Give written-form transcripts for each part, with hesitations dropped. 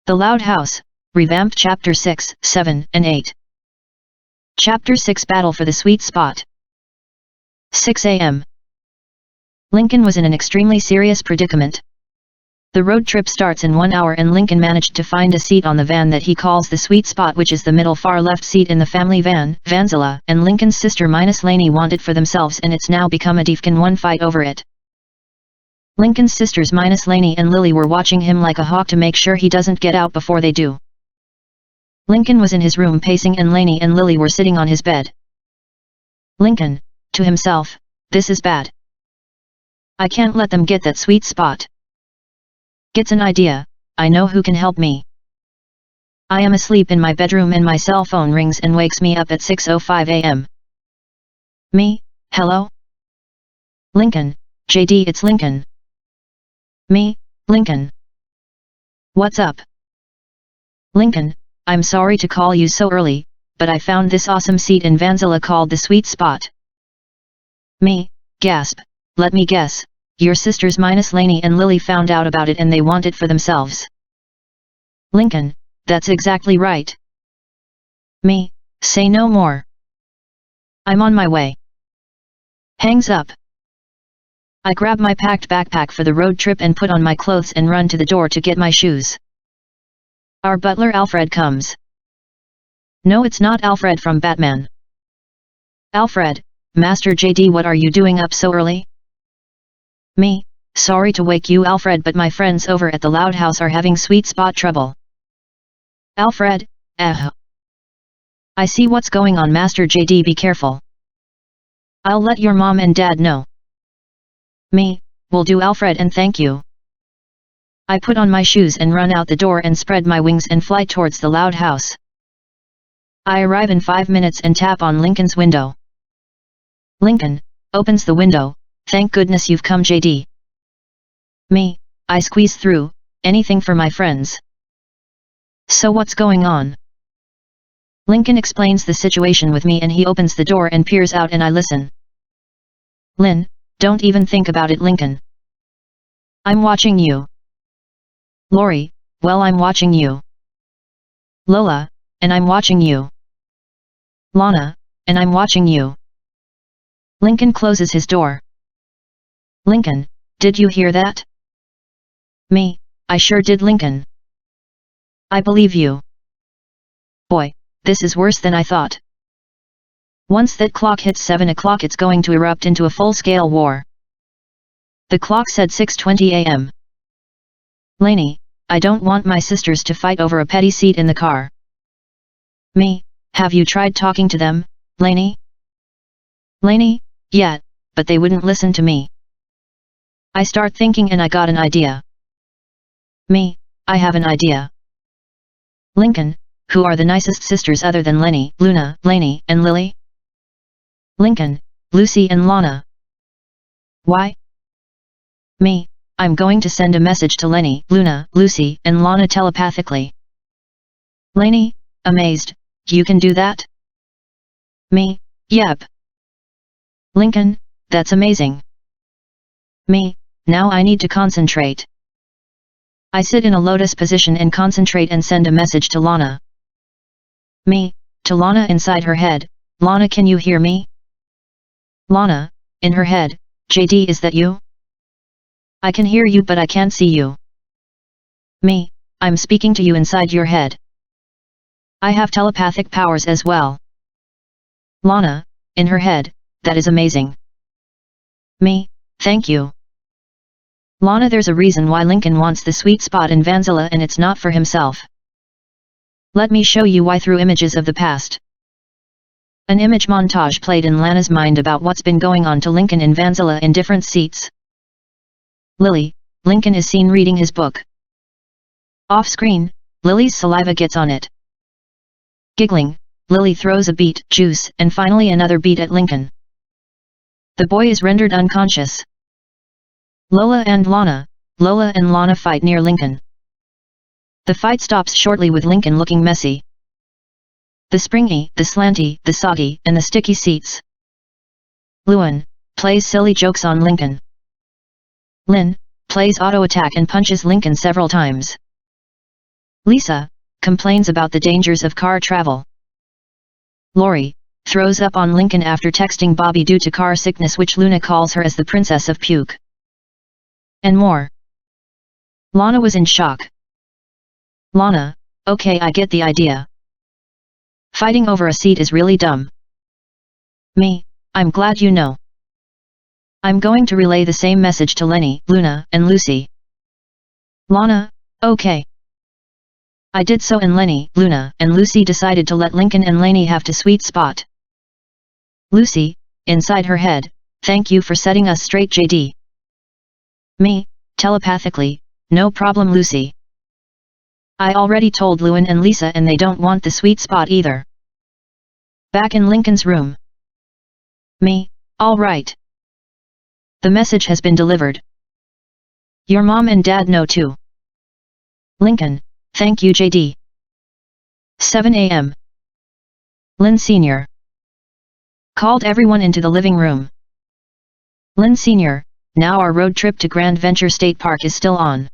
The Loud House, Revamped Chapter 6, 7, and 8. Chapter 6 Battle for the Sweet Spot. 6 a.m. Lincoln was in an extremely serious predicament. The road trip starts in 1 hour and Lincoln managed to find a seat on the van that he calls the sweet spot, which is the middle far left seat in the family van. Vanzilla and Lincoln's sister minus Lainey want it for themselves and it's now become a Deefkin 1 fight over it. Lincoln's sisters minus Lainey and Lily were watching him like a hawk to make sure he doesn't get out before they do. Lincoln was in his room pacing and Lainey and Lily were sitting on his bed. Lincoln, to himself, this is bad. I can't let them get that sweet spot. Gets an idea, I know who can help me. I am asleep in my bedroom and my cell phone rings and wakes me up at 6:05 a.m. Me, hello? Lincoln, JD, it's Lincoln. Me, Lincoln. What's up? Lincoln, I'm sorry to call you so early, but I found this awesome seat in Vanzilla called the Sweet Spot. Me, gasp, let me guess, your sisters minus Lainey and Lily found out about it and they want it for themselves. Lincoln, that's exactly right. Me, say no more. I'm on my way. Hangs up. I grab my packed backpack for the road trip and put on my clothes and run to the door to get my shoes. Our butler Alfred comes. No, it's not Alfred from Batman. Alfred, Master JD, what are you doing up so early? Me, sorry to wake you Alfred, but my friends over at the Loud House are having sweet spot trouble. Alfred, I see what's going on, Master JD, be careful. I'll let your mom and dad know. Me, will do Alfred, and thank you. I put on my shoes and run out the door and spread my wings and fly towards the Loud House. I arrive in 5 minutes and tap on Lincoln's window. Lincoln opens the window. Thank goodness you've come, JD. Me, I squeeze through, anything for my friends. So what's going on? Lincoln explains the situation with me and he opens the door and peers out and I listen. Lynn, don't even think about it, Lincoln. I'm watching you. Lori, well, I'm watching you. Lola, and I'm watching you. Lana, and I'm watching you. Lincoln closes his door. Lincoln, did you hear that? Me, I sure did, Lincoln. I believe you. Boy, this is worse than I thought. Once that clock hits 7 o'clock it's going to erupt into a full-scale war. The clock said 6:20 a.m. Lainey, I don't want my sisters to fight over a petty seat in the car. Me, have you tried talking to them, Lainey? Lainey, yeah, but they wouldn't listen to me. I start thinking and I got an idea. Me, I have an idea. Lincoln, who are the nicest sisters other than Lenny, Luna, Lainey, and Lily? Lincoln, Lucy and Lana. Why? Me, I'm going to send a message to Lenny, Luna, Lucy, and Lana telepathically. Lainey, amazed, you can do that? Me, yep. Lincoln, that's amazing. Me, now I need to concentrate. I sit in a lotus position and concentrate and send a message to Lana. Me, to Lana inside her head, Lana, can you hear me? Lana, in her head, JD, is that you? I can hear you but I can't see you. Me, I'm speaking to you inside your head. I have telepathic powers as well. Lana, in her head, that is amazing. Me, thank you. Lana, there's a reason why Lincoln wants the sweet spot in Vanzilla and it's not for himself. Let me show you why through images of the past. An image montage played in Lana's mind about what's been going on to Lincoln in Vanzilla in different seats. Lily, Lincoln is seen reading his book. Off screen, Lily's saliva gets on it. Giggling, Lily throws a beet, juice, and finally another beet at Lincoln. The boy is rendered unconscious. Lola and Lana fight near Lincoln. The fight stops shortly with Lincoln looking messy. The springy, the slanty, the soggy, and the sticky seats. Luan plays silly jokes on Lincoln. Lynn plays auto attack and punches Lincoln several times. Lisa, complains about the dangers of car travel. Lori, throws up on Lincoln after texting Bobby due to car sickness, which Luna calls her as the princess of puke. And more. Lana was in shock. Lana, okay, I get the idea. Fighting over a seat is really dumb. Me, I'm glad you know. I'm going to relay the same message to Lenny, Luna, and Lucy. Lana, okay. I did so, and Lenny, Luna, and Lucy decided to let Lincoln and Lainey have the sweet spot. Lucy, inside her head, thank you for setting us straight, JD. Me, telepathically, no problem, Lucy. I already told Lewin and Lisa, and they don't want the sweet spot either. Back in Lincoln's room. Me, all right. The message has been delivered. Your mom and dad know too. Lincoln, thank you, JD. 7 a.m. Lynn Sr. called everyone into the living room. Lynn Sr., now our road trip to Grand Venture State Park is still on.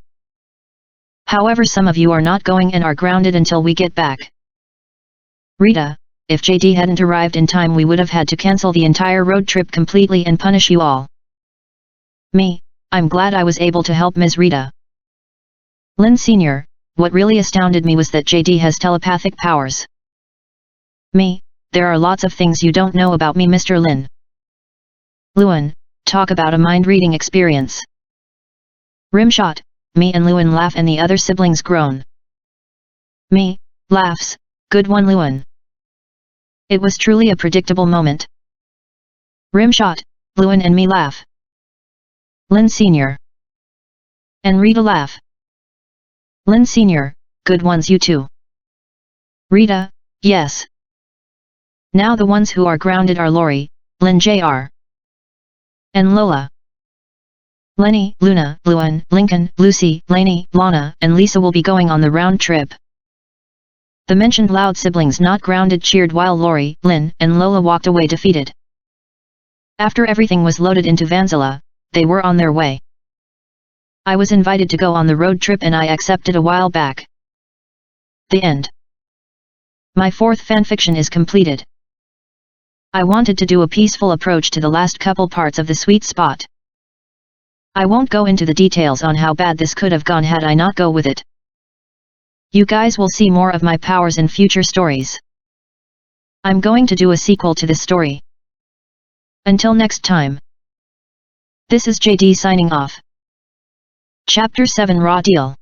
However, some of you are not going and are grounded until we get back. Rita, if JD hadn't arrived in time, we would have had to cancel the entire road trip completely and punish you all. Me, I'm glad I was able to help Ms. Rita. Lynn Sr., what really astounded me was that JD has telepathic powers. Me, there are lots of things you don't know about me, Mr. Lin. Lewin, talk about a mind-reading experience. Rimshot, me and Lewin laugh and the other siblings groan. Me, laughs, good one, Lewin. It was truly a predictable moment. Rimshot, Lewin and me laugh. Lin Sr. and Rita laugh. Lin Sr., good ones, you too. Rita, yes. Now the ones who are grounded are Lori, Lin Jr. and Lola. Lenny, Luna, Lewin, Lincoln, Lucy, Lainey, Lana, and Lisa will be going on the round trip. The mentioned loud siblings not grounded cheered while Lori, Lin, and Lola walked away defeated. After everything was loaded into Vanzilla, they were on their way. I was invited to go on the road trip and I accepted a while back. The end. My fourth fanfiction is completed. I wanted to do a peaceful approach to the last couple parts of the sweet spot. I won't go into the details on how bad this could have gone had I not go with it. You guys will see more of my powers in future stories. I'm going to do a sequel to this story. Until next time. This is JD signing off. Chapter 7 Raw Deal.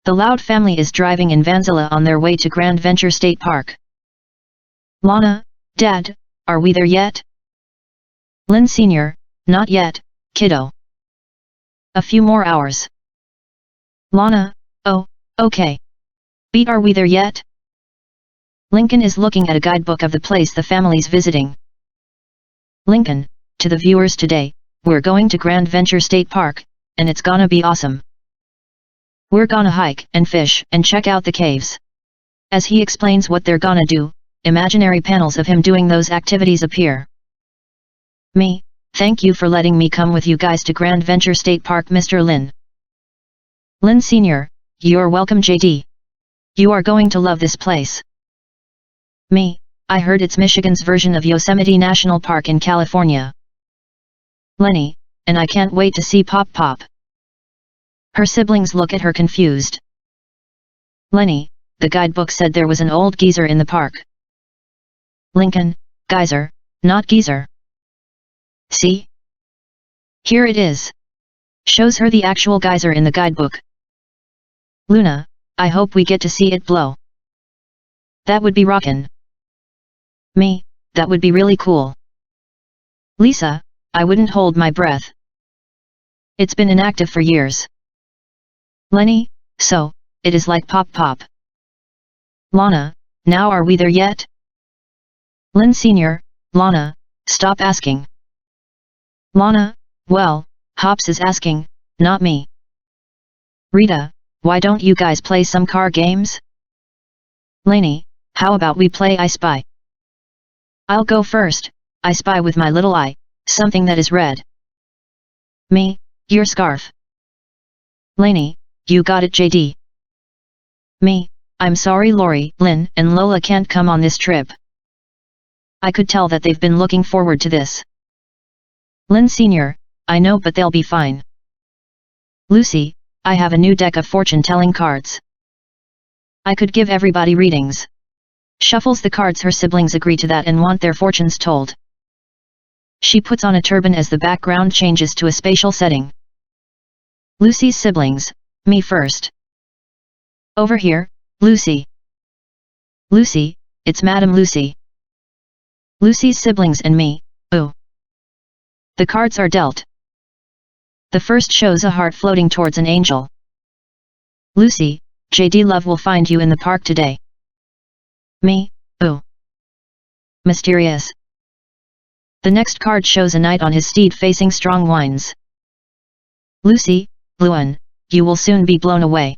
The Loud family is driving in Vanzilla on their way to Grand Venture State Park. Lana, Dad, are we there yet? Lynn Sr., not yet, kiddo. A few more hours. Lana, oh, okay. Beat, are we there yet? Lincoln is looking at a guidebook of the place the family's visiting. Lincoln, to the viewers today, we're going to Grand Venture State Park, and it's gonna be awesome. We're gonna hike and fish and check out the caves. As he explains what they're gonna do, imaginary panels of him doing those activities appear. Me, thank you for letting me come with you guys to Grand Venture State Park, Mr. Lin. Lin Sr., you're welcome, JD. You are going to love this place. Me, I heard it's Michigan's version of Yosemite National Park in California. Lenny, and I can't wait to see Pop Pop. Her siblings look at her confused. Lenny, the guidebook said there was an old geyser in the park. Lincoln, geyser, not geezer. See? Here it is. Shows her the actual geyser in the guidebook. Luna, I hope we get to see it blow. That would be rockin'. Me, that would be really cool. Lisa, I wouldn't hold my breath. It's been inactive for years. Lenny, so, it is like Pop Pop. Lana, now are we there yet? Lin Sr., Lana, stop asking. Lana, well, Hops is asking, not me. Rita, why don't you guys play some car games? Lainey, how about we play I Spy? I'll go first, I spy with my little eye, something that is red. Me, your scarf. Lainey, you got it, JD. Me, I'm sorry Lori, Lynn, and Lola can't come on this trip. I could tell that they've been looking forward to this. Lynn Sr., I know but they'll be fine. Lucy, I have a new deck of fortune-telling cards. I could give everybody readings. Shuffles the cards. Her siblings agree to that and want their fortunes told. She puts on a turban as the background changes to a spatial setting. Lucy's siblings, me first. Over here, Lucy. Lucy, it's Madam Lucy. Lucy's siblings and me, ooh. The cards are dealt. The first shows a heart floating towards an angel. Lucy, JD Love will find you in the park today. Me, ooh. Mysterious. The next card shows a knight on his steed facing strong winds. Lucy, Luan, you will soon be blown away.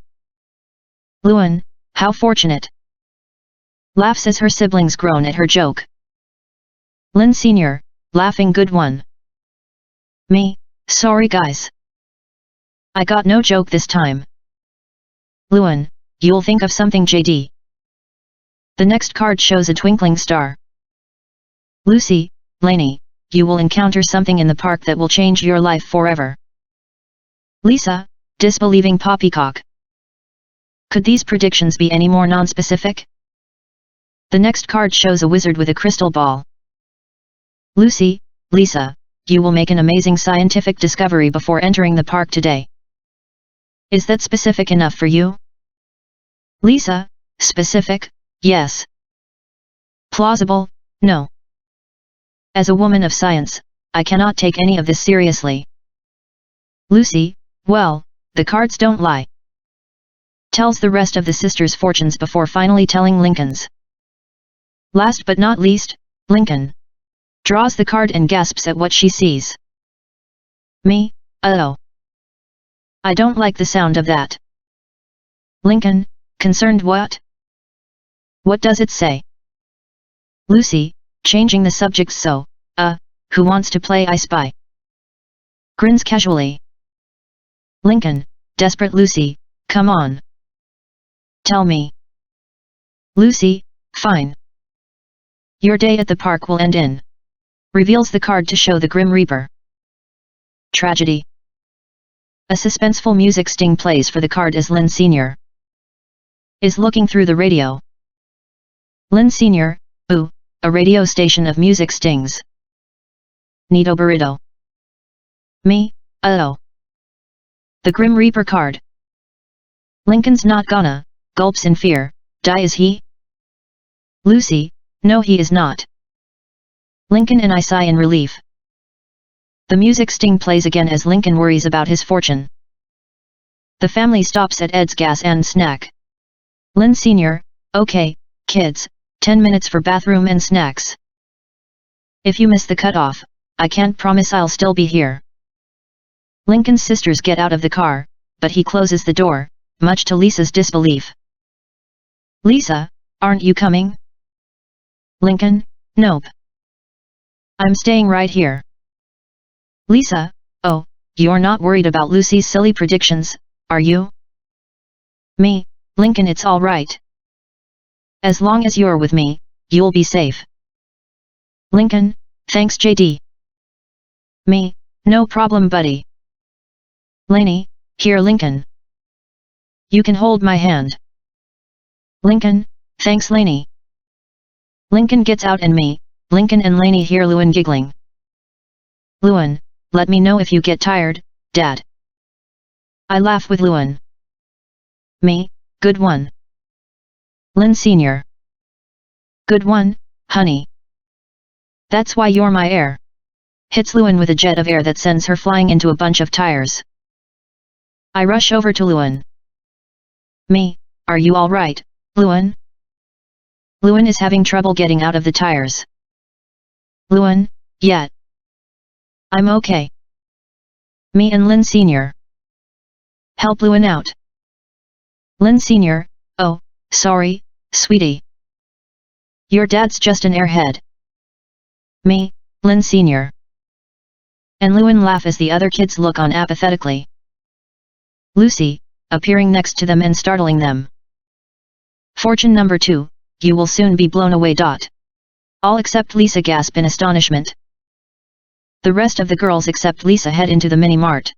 Luan, how fortunate. Laughs as her siblings groan at her joke. Lynn Sr., laughing good one. Me, sorry guys. I got no joke this time. Luan, you'll think of something JD. The next card shows a twinkling star. Lucy, Lainey, you will encounter something in the park that will change your life forever. Lisa, disbelieving poppycock. Could these predictions be any more non-specific? The next card shows a wizard with a crystal ball. Lucy, Lisa, you will make an amazing scientific discovery before entering the park today. Is that specific enough for you? Lisa, specific, yes. Plausible, no. As a woman of science, I cannot take any of this seriously. Lucy, well, the cards don't lie. Tells the rest of the sisters' fortunes before finally telling Lincoln's. Last but not least, Lincoln. Draws the card and gasps at what she sees. Me, oh. I don't like the sound of that. Lincoln, concerned what? What does it say? Lucy, changing the subject so, who wants to play I Spy? Grins casually. Lincoln, desperate Lucy, come on. Tell me. Lucy, fine. Your day at the park will end in. Reveals the card to show the Grim Reaper. Tragedy. A suspenseful music sting plays for the card as Lynn Sr. is looking through the radio. Lynn Sr., ooh, a radio station of music stings. Neato burrito. Me, oh. The Grim Reaper card. Lincoln's not gonna, gulps in fear, die is he? Lucy, no he is not. Lincoln and I sigh in relief. The music sting plays again as Lincoln worries about his fortune. The family stops at Ed's gas and snack. Lynn Sr., okay, kids, 10 minutes for bathroom and snacks. If you miss the cutoff, I can't promise I'll still be here. Lincoln's sisters get out of the car, but he closes the door, much to Lisa's disbelief. Lisa, aren't you coming? Lincoln, nope. I'm staying right here. Lisa, oh, you're not worried about Lucy's silly predictions, are you? Me, Lincoln, it's all right. As long as you're with me, you'll be safe. Lincoln, thanks JD. Me, no problem buddy. Lainey, here Lincoln. You can hold my hand. Lincoln, thanks Lainey. Lincoln gets out and me, Lincoln and Lainey hear Luan giggling. Luan, let me know if you get tired, Dad. I laugh with Luan. Me, good one. Lynn Sr. Good one, honey. That's why you're my heir. Hits Luan with a jet of air that sends her flying into a bunch of tires. I rush over to Luan. Me, are you all right, Luan? Luan is having trouble getting out of the tires. Luan, yeah. I'm okay. Me and Lynn Sr. help Luan out. Lynn Sr., oh, sorry, sweetie. Your dad's just an airhead. Me, Lynn Sr. and Luan laugh as the other kids look on apathetically. Lucy, appearing next to them and startling them. Fortune number 2, you will soon be blown away. All except Lisa gasp in astonishment. The rest of the girls except Lisa head into the mini-mart.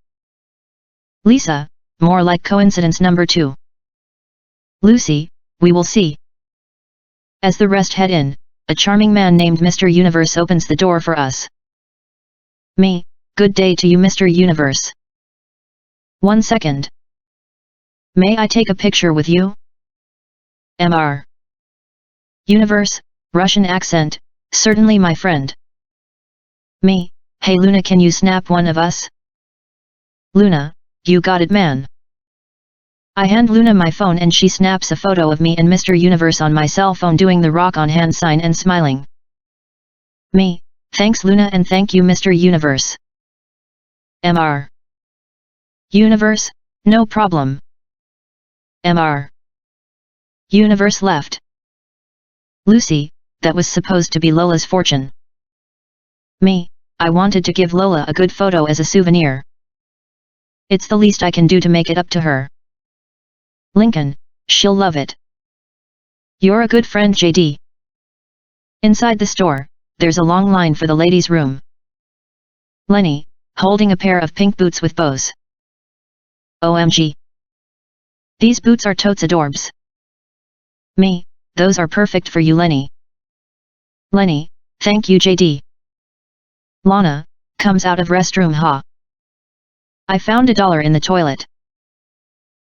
Lisa, more like coincidence number 2. Lucy, we will see. As the rest head in, a charming man named Mr. Universe opens the door for us. Me, good day to you Mr. Universe. 1 second. May I take a picture with you? Mr. Universe, Russian accent, certainly my friend. Me, hey Luna, can you snap one of us? Luna, you got it man. I hand Luna my phone and she snaps a photo of me and Mr. Universe on my cell phone doing the rock on hand sign and smiling. Me, thanks Luna and thank you Mr. Universe. Mr. Universe, no problem. Mr. Universe left. Lucy, that was supposed to be Lola's fortune. Me, I wanted to give Lola a good photo as a souvenir. It's the least I can do to make it up to her. Lincoln, she'll love it. You're a good friend JD. Inside the store, there's a long line for the ladies' room. Lenny, holding a pair of pink boots with bows. OMG. These boots are totes adorbs. Me, those are perfect for you Lenny. Lenny, thank you JD. Lana, comes out of restroom ha. I found $1 in the toilet.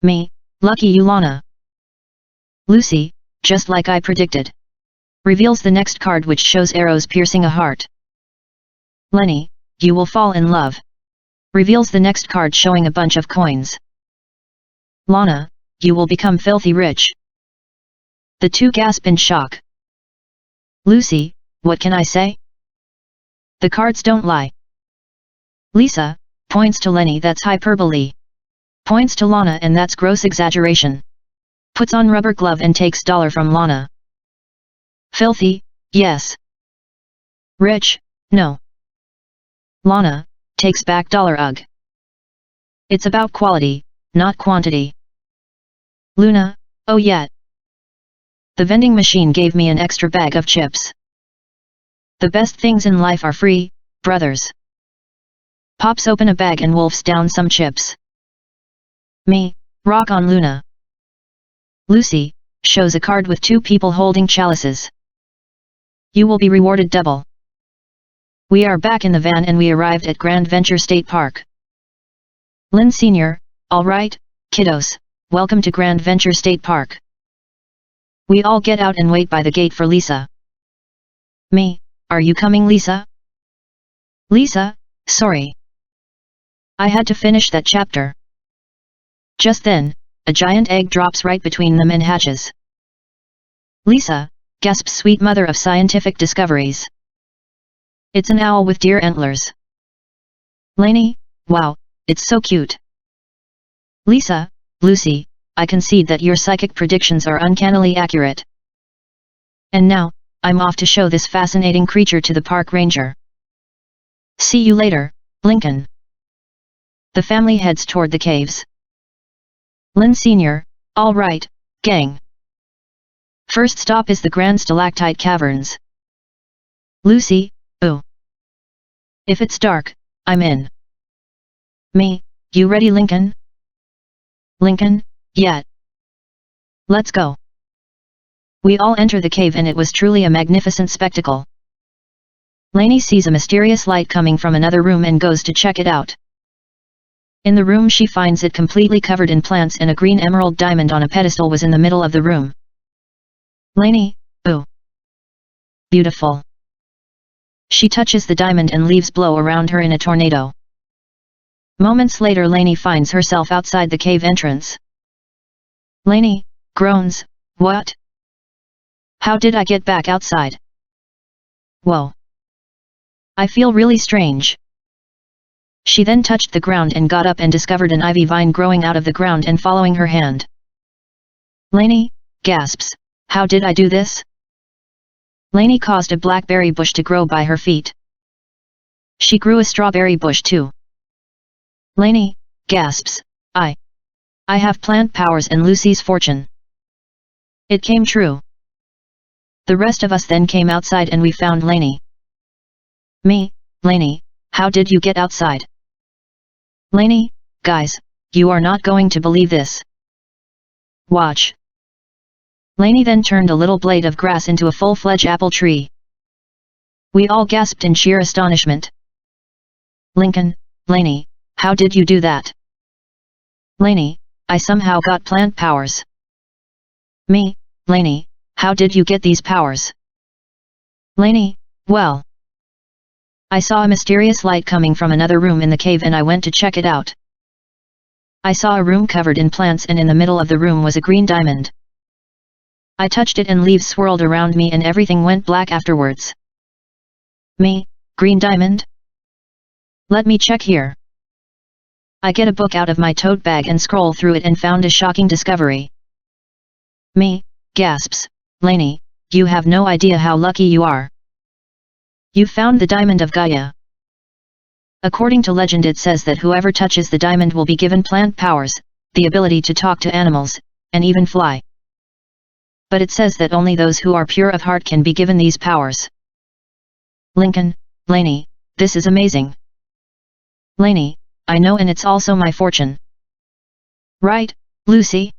Me, lucky you Lana. Lucy, just like I predicted. Reveals the next card which shows arrows piercing a heart. Lenny, you will fall in love. Reveals the next card showing a bunch of coins. Lana, you will become filthy rich. The two gasp in shock. Lucy, what can I say? The cards don't lie. Lisa, points to Lenny, that's hyperbole. Points to Lana, and that's gross exaggeration. Puts on rubber glove and takes $1 from Lana. Filthy, yes. Rich, no. Lana, takes back $1 ugh. It's about quality, not quantity. Luna, oh yeah. The vending machine gave me an extra bag of chips. The best things in life are free, brothers. Pops open a bag and wolfs down some chips. Me, rock on Luna. Lucy, shows a card with 2 people holding chalices. You will be rewarded double. We are back in the van and we arrived at Grand Venture State Park. Lynn Sr., alright, kiddos, welcome to Grand Venture State Park. We all get out and wait by the gate for Lisa. Me, are you coming Lisa? Lisa, sorry. I had to finish that chapter. Just then, a giant egg drops right between them and hatches. Lisa, gasps sweet mother of scientific discoveries. It's an owl with deer antlers. Lainey, wow, it's so cute. Lisa, Lucy, I concede that your psychic predictions are uncannily accurate. And now, I'm off to show this fascinating creature to the park ranger. See you later, Lincoln. The family heads toward the caves. Lynn Sr., all right, gang. First stop is the Grand Stalactite Caverns. Lucy, ooh. If it's dark, I'm in. Me, you ready Lincoln? Lincoln, yeah. Let's go. We all enter the cave and it was truly a magnificent spectacle. Lainey sees a mysterious light coming from another room and goes to check it out. In the room she finds it completely covered in plants and a green emerald diamond on a pedestal was in the middle of the room. Lainey, ooh. Beautiful. She touches the diamond and leaves blow around her in a tornado. Moments later Lainey finds herself outside the cave entrance. Lainey, groans, what? How did I get back outside? Whoa. I feel really strange. She then touched the ground and got up and discovered an ivy vine growing out of the ground and following her hand. Lainey, gasps, how did I do this? Lainey caused a blackberry bush to grow by her feet. She grew a strawberry bush too. Lainey, gasps, I have plant powers and Lucy's fortune. It came true. The rest of us then came outside and we found Lainey. Me, Lainey, how did you get outside? Lainey, guys, you are not going to believe this. Watch. Lainey then turned a little blade of grass into a full-fledged apple tree. We all gasped in sheer astonishment. Lincoln, Lainey, how did you do that? Lainey, I somehow got plant powers. Me, Lainey, how did you get these powers? Lainey, well, I saw a mysterious light coming from another room in the cave and I went to check it out. I saw a room covered in plants and in the middle of the room was a green diamond. I touched it and leaves swirled around me and everything went black afterwards. Me, green diamond? Let me check here. I get a book out of my tote bag and scroll through it and found a shocking discovery. Me, gasps, Lainey, you have no idea how lucky you are. You found the diamond of Gaia. According to legend it says that whoever touches the diamond will be given plant powers, the ability to talk to animals, and even fly. But it says that only those who are pure of heart can be given these powers. Lincoln, Lainey, this is amazing. Lainey, I know and it's also my fortune. Right, Lucy?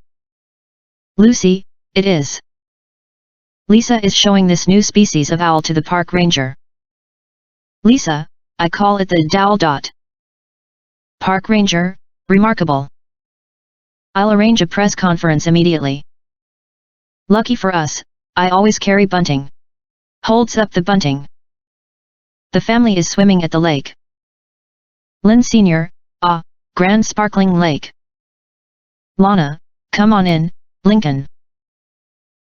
Lucy, it is. Lisa is showing this new species of owl to the park ranger. Lisa, I call it the Dowel Dot. Park ranger, remarkable. I'll arrange a press conference immediately. Lucky for us, I always carry bunting. Holds up the bunting. The family is swimming at the lake. Lynn Sr., grand sparkling lake. Lana, come on in, Lincoln.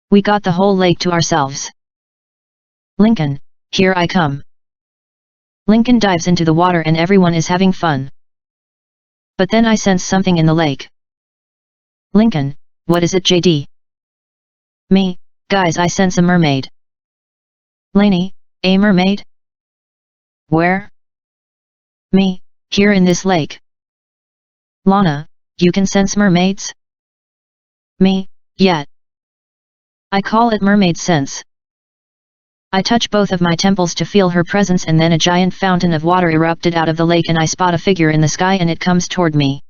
We got the whole lake to ourselves. Lincoln, here I come. Lincoln dives into the water and everyone is having fun. But then I sense something in the lake. Lincoln, what is it, JD? Me, guys, I sense a mermaid. Lainey, a mermaid? Where? Me, here in this lake. Lana, you can sense mermaids? Me, yet. I call it mermaid sense. I touch both of my temples to feel her presence and then a giant fountain of water erupted out of the lake and I spot a figure in the sky and it comes toward me.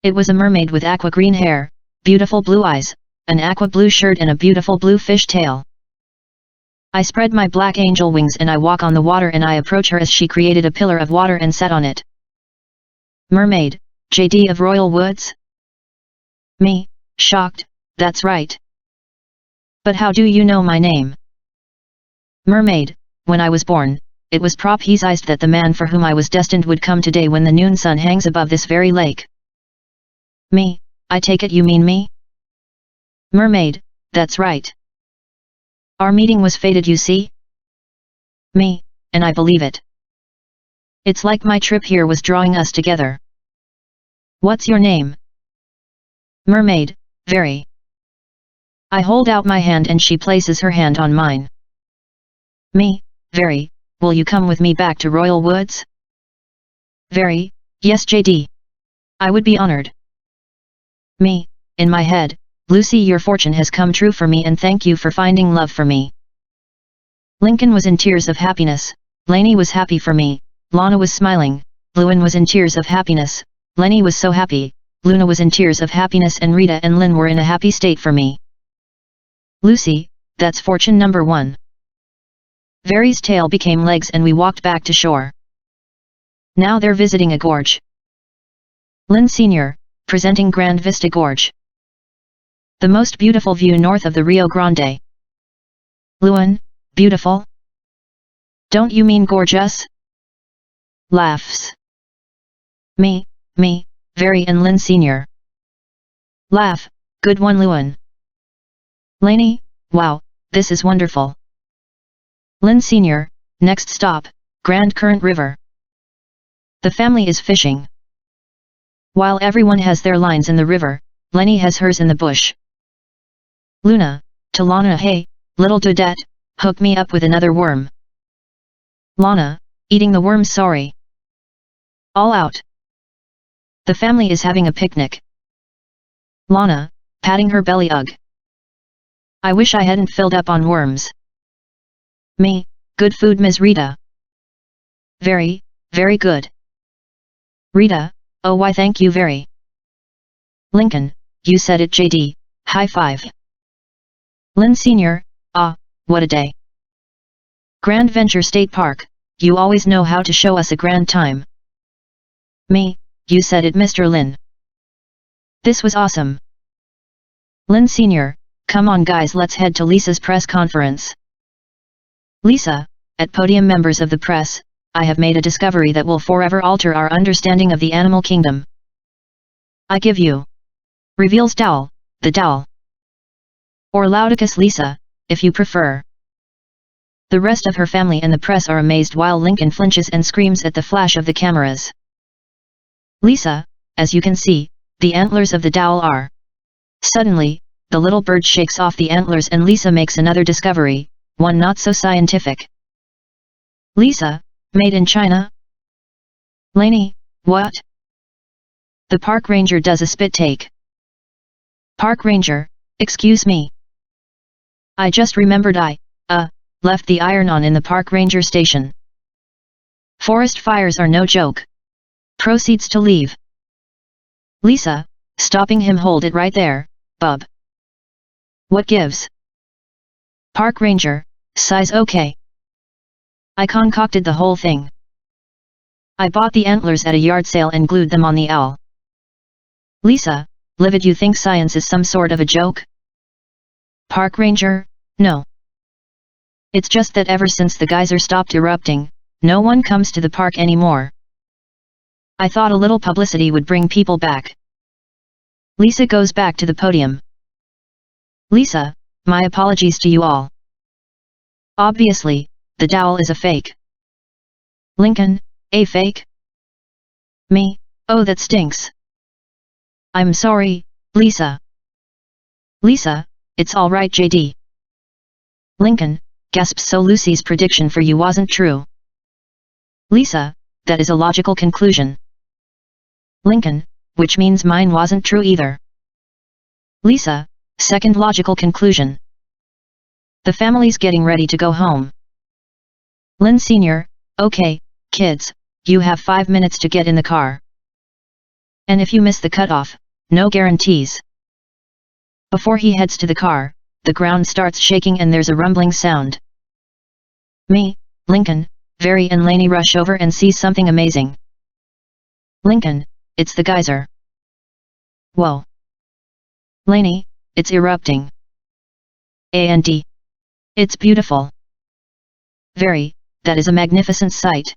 It was a mermaid with aqua green hair, beautiful blue eyes, an aqua blue shirt and a beautiful blue fish tail. I spread my black angel wings and I walk on the water and I approach her as she created a pillar of water and sat on it. Mermaid, JD of Royal Woods? Me, shocked, that's right. But how do you know my name? Mermaid, when I was born, it was prophesied that the man for whom I was destined would come today when the noon sun hangs above this very lake. Me, I take it you mean me? Mermaid, that's right. Our meeting was fated, you see? Me, and I believe it. It's like my trip here was drawing us together. What's your name? Mermaid, Very. I hold out my hand and she places her hand on mine. Me, Very, will you come with me back to Royal Woods? Very, yes JD. I would be honored. Me, in my head, Lucy, your fortune has come true for me and thank you for finding love for me. Lincoln was in tears of happiness, Lainey was happy for me, Lana was smiling, Lewin was in tears of happiness, Lenny was so happy, Luna was in tears of happiness and Rita and Lynn were in a happy state for me. Lucy, that's fortune number 1. Very's tail became legs and we walked back to shore. Now they're visiting a gorge. Lynn Sr., presenting Grand Vista Gorge. The most beautiful view north of the Rio Grande. Lewin, beautiful? Don't you mean gorgeous? Laughs. Me, Very and Lynn Sr. Laugh, good one Lewin. Lainey, wow, this is wonderful. Lynn Sr., next stop, Grand Current River. The family is fishing. While everyone has their lines in the river, Lenny has hers in the bush. Luna, to Lana, hey, little dudette, hook me up with another worm. Lana, eating the worm, sorry. All out. The family is having a picnic. Lana, patting her belly, ugh. I wish I hadn't filled up on worms. Me, good food Ms. Rita. Very, very good. Rita, oh why thank you very. Lincoln, you said it JD, high five. Lin Sr., ah, what a day. Grand Venture State Park, you always know how to show us a grand time. Me, you said it Mr. Lin. This was awesome. Lin Sr., come on guys let's head to Lisa's press conference. Lisa, at podium members of the press, I have made a discovery that will forever alter our understanding of the animal kingdom. I give you. Reveals Dowell, the Dowell. Or Laudicus Lisa, if you prefer. The rest of her family and the press are amazed while Lincoln flinches and screams at the flash of the cameras. Lisa, as you can see, the antlers of the Dowell are. Suddenly, the little bird shakes off the antlers and Lisa makes another discovery, one not so scientific. Lisa, made in China? Lainey, what? The park ranger does a spit take. Park ranger, excuse me. I just remembered I, left the iron-on in the park ranger station. Forest fires are no joke. Proceeds to leave. Lisa, stopping him hold it right there, bub. What gives? Park ranger, size okay. I concocted the whole thing. I bought the antlers at a yard sale and glued them on the owl. Lisa, livid you think science is some sort of a joke? Park ranger, no. It's just that ever since the geyser stopped erupting, no one comes to the park anymore. I thought a little publicity would bring people back. Lisa goes back to the podium. Lisa, my apologies to you all. Obviously, the Dowell is a fake. Lincoln, a fake? Me, oh that stinks. I'm sorry, Lisa. Lisa, it's all right JD. Lincoln, gasps so Lucy's prediction for you wasn't true. Lisa, that is a logical conclusion. Lincoln, which means mine wasn't true either. Lisa, second logical conclusion. The family's getting ready to go home. Lin Sr., okay, kids, you have 5 minutes to get in the car. And if you miss the cutoff, no guarantees. Before he heads to the car, the ground starts shaking and there's a rumbling sound. Me, Lincoln, Very and Lainey rush over and see something amazing. Lincoln, it's the geyser. Whoa. Lainey, it's erupting. And it's beautiful. Very, that is a magnificent sight.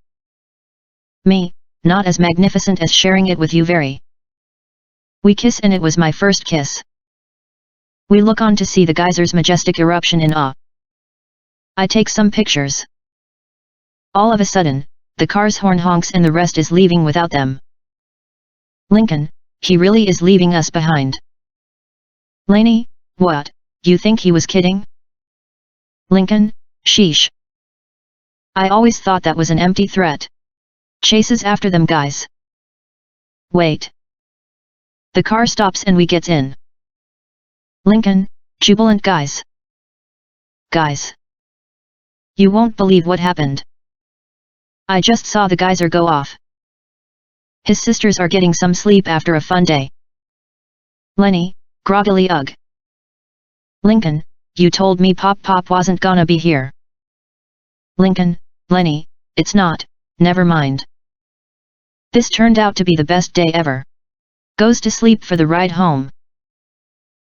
Me, not as magnificent as sharing it with you very. We kiss and it was my first kiss. We look on to see the geyser's majestic eruption in awe. I take some pictures. All of a sudden, the car's horn honks and the rest is leaving without them. Lincoln, he really is leaving us behind. Lainey, what, you think he was kidding? Lincoln, sheesh. I always thought that was an empty threat. Chases after them guys. Wait. The car stops and we gets in. Lincoln, jubilant guys. Guys. You won't believe what happened. I just saw the geyser go off. His sisters are getting some sleep after a fun day. Lenny, groggily ugh. Lincoln, you told me Pop wasn't gonna be here. Lincoln, Lenny, it's not, never mind. This turned out to be the best day ever. Goes to sleep for the ride home.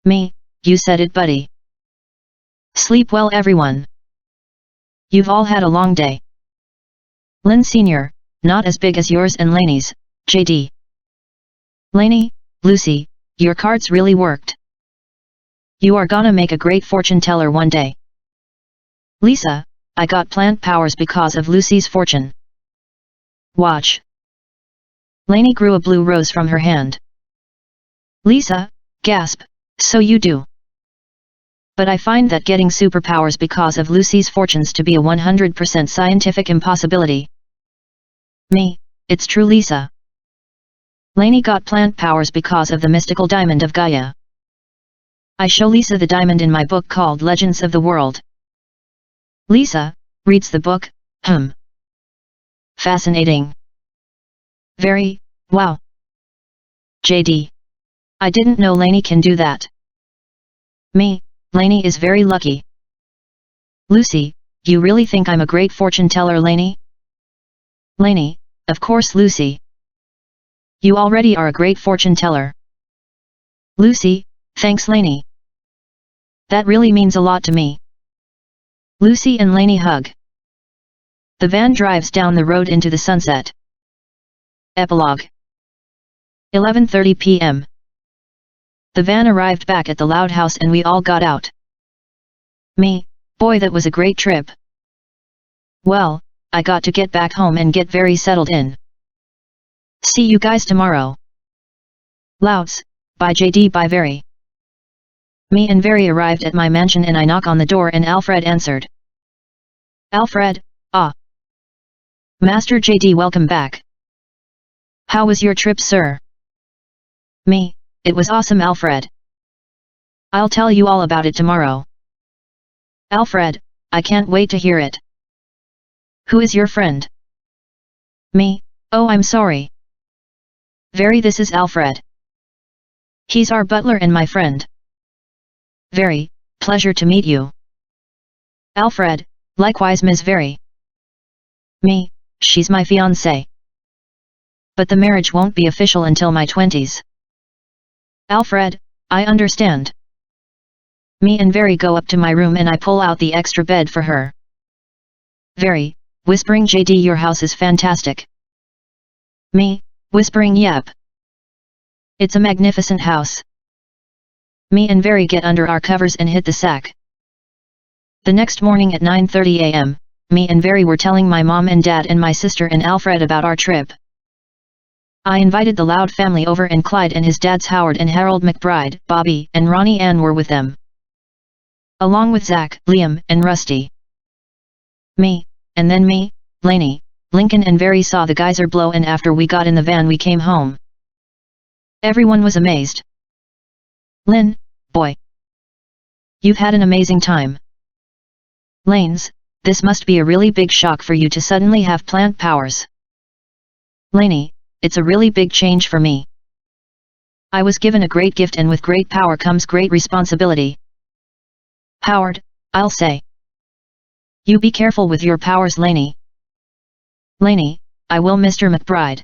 Me, you said it buddy. Sleep well everyone. You've all had a long day. Lin Sr., not as big as yours and Lainey's, JD. Lainey, Lucy, your cards really worked. You are gonna make a great fortune teller one day. Lisa, I got plant powers because of Lucy's fortune. Watch. Lainey grew a blue rose from her hand. Lisa, gasp, so you do. But I find that getting superpowers because of Lucy's fortunes to be a 100% scientific impossibility. Me, it's true Lisa. Lainey got plant powers because of the mystical diamond of Gaia. I show Lisa the diamond in my book called Legends of the World. Lisa reads the book. Fascinating. Very, wow. JD. I didn't know Lainey can do that. Me, Lainey is very lucky. Lucy, you really think I'm a great fortune teller, Lainey? Lainey, of course, Lucy. You already are a great fortune teller. Lucy, thanks, Lainey. That really means a lot to me. Lucy and Lainey hug. The van drives down the road into the sunset. Epilogue. 11:30 p.m. The van arrived back at the Loud House and we all got out. Me, boy, that was a great trip. Well, I got to get back home and get very settled in. See you guys tomorrow. Louds, by JD by Very. Me and Very arrived at my mansion and I knock on the door and Alfred answered. Alfred, ah. Master JD, welcome back. How was your trip, sir? Me, it was awesome, Alfred. I'll tell you all about it tomorrow. Alfred, I can't wait to hear it. Who is your friend? Me, oh, I'm sorry. Very, this is Alfred. He's our butler and my friend. Very, pleasure to meet you. Alfred, likewise, Ms. Very. Me, she's my fiancée. But the marriage won't be official until my 20s. Alfred, I understand. Me and Very go up to my room and I pull out the extra bed for her. Very, whispering, JD, your house is fantastic. Me, whispering, yep. It's a magnificent house. Me and Very get under our covers and hit the sack. The next morning at 9:30 a.m., me and Very were telling my mom and dad and my sister and Alfred about our trip. I invited the Loud family over and Clyde and his dads Howard and Harold McBride, Bobby and Ronnie Ann were with them. Along with Zach, Liam and Rusty. Me, and then me, Lainey, Lincoln and Very saw the geyser blow and after we got in the van we came home. Everyone was amazed. Lynn, boy. You've had an amazing time. Lanes, this must be a really big shock for you to suddenly have plant powers. Lainey, it's a really big change for me. I was given a great gift and with great power comes great responsibility. Howard, I'll say. You be careful with your powers, Lainey. Lainey, I will, Mr. McBride.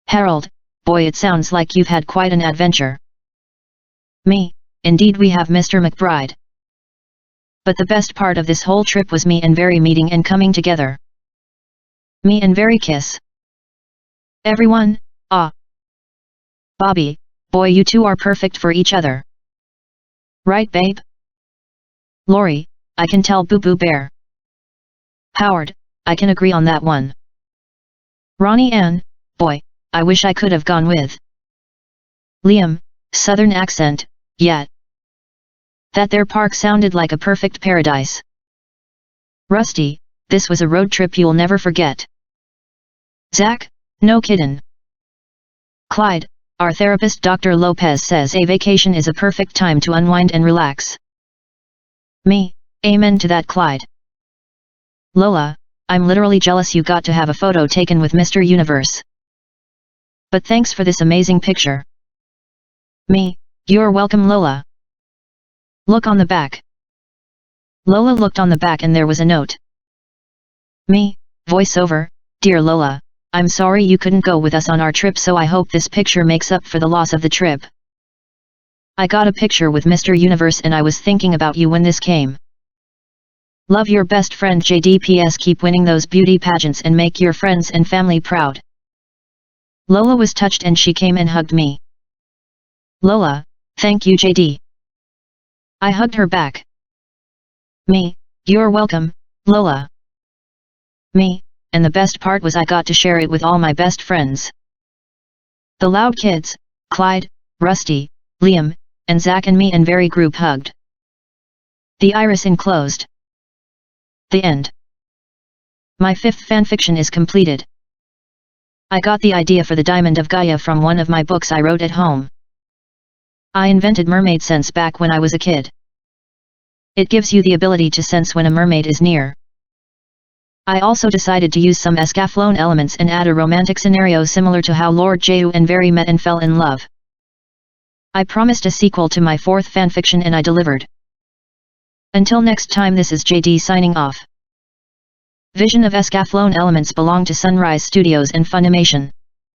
Harold, boy, it sounds like you've had quite an adventure. Me, indeed we have, Mr. McBride. But the best part of this whole trip was me and Very meeting and coming together. Me and Very kiss. Everyone, ah. Bobby, boy, you two are perfect for each other. Right, babe? Lori, I can tell, Boo Boo Bear. Howard, I can agree on that one. Ronnie Ann, boy, I wish I could have gone with. Liam, southern accent, yet. That there park sounded like a perfect paradise. Rusty, this was a road trip you'll never forget. Zach, no kiddin'. Clyde, our therapist Dr. Lopez says a vacation is a perfect time to unwind and relax. Me, amen to that, Clyde. Lola, I'm literally jealous you got to have a photo taken with Mr. Universe. But thanks for this amazing picture. Me, you're welcome, Lola. Look on the back. Lola looked on the back and there was a note. Me, voiceover, Dear Lola, I'm sorry you couldn't go with us on our trip, so I hope this picture makes up for the loss of the trip. I got a picture with Mr. Universe and I was thinking about you when this came. Love, your best friend JD. PS, keep winning those beauty pageants and make your friends and family proud. Lola was touched and she came and hugged me. Lola, thank you, JD. I hugged her back. Me, you're welcome, Lola. Me, and the best part was I got to share it with all my best friends. The Loud kids, Clyde, Rusty, Liam, and Zach and me and Very group hugged. The iris enclosed. The end. My 5th fanfiction is completed. I got the idea for the Diamond of Gaia from one of my books I wrote at home. I invented mermaid sense back when I was a kid. It gives you the ability to sense when a mermaid is near. I also decided to use some escaflowne elements and add a romantic scenario similar to how Lord Jehu and Very met and fell in love. I promised a sequel to my 4th fanfiction and I delivered. Until next time, this is JD signing off. Vision of escaflowne elements belong to Sunrise Studios and Funimation.